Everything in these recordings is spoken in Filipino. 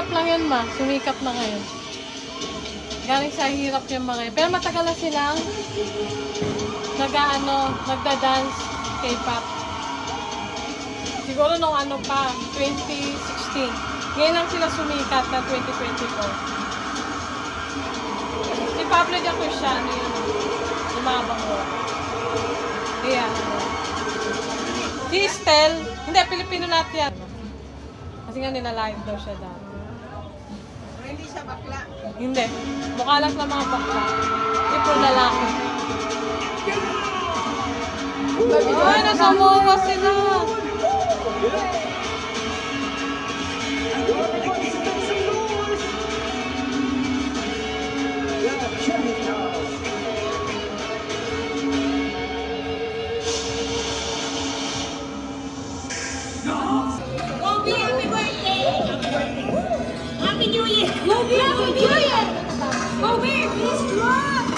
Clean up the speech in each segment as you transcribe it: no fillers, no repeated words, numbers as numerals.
Hirap lang yun, ma. Sumikap na ngayon. Galing sa hirap yung mga yun. Pero matagal na silang nagda-dance K-pop. Siguro nung ano pa, 2016. Ngayon lang sila sumikat na 2024. Si Pablo de Cusha, ano yun? Lumabang mo. Kaya, si Estel, hindi, Pilipino natin yan. Kasi nga nila-live daw siya dati. Hindi siya bakla. Hindi. Mukha lang sa mga bakla. Hindi po lalaki. Ay, nasa mura sila. Gobi, happy birthday! Happy New Year! Gobi, happy New Year! Gobi, please run!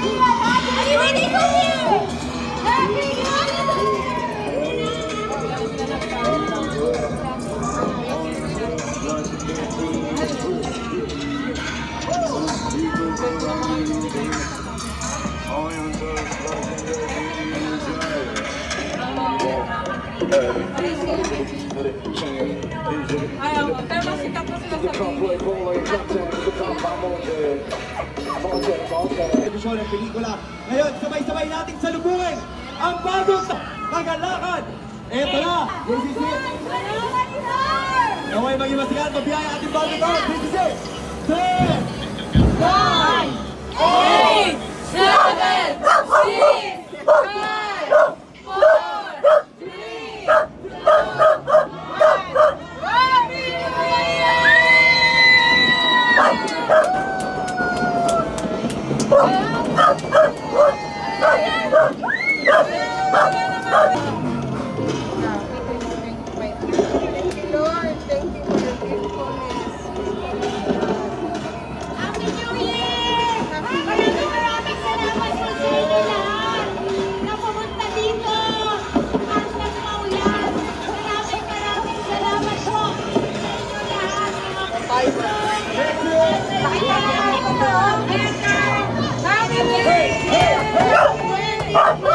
Are you ready, Gobi? Happy New Year! Ayaw, pero masikat na sila sa edisyon ng pelikula. Ngayon, sabay-sabay nating salubungin ang bagong kagalakan. Eto na, this is it. Naway maging masikat, mabiyaya ating bagong taon. This is it. 10, 9, 8, 7, 6, 5, 4, 3, 2, 1. Happy New Year! Thank you, Lord. Thank you for your faithfulness. Happy New Year! Maraming salamat po sa inyo lahat na pumunta dito hanggang maulan. Maraming salamat po sa inyo lahat. Happy New Year!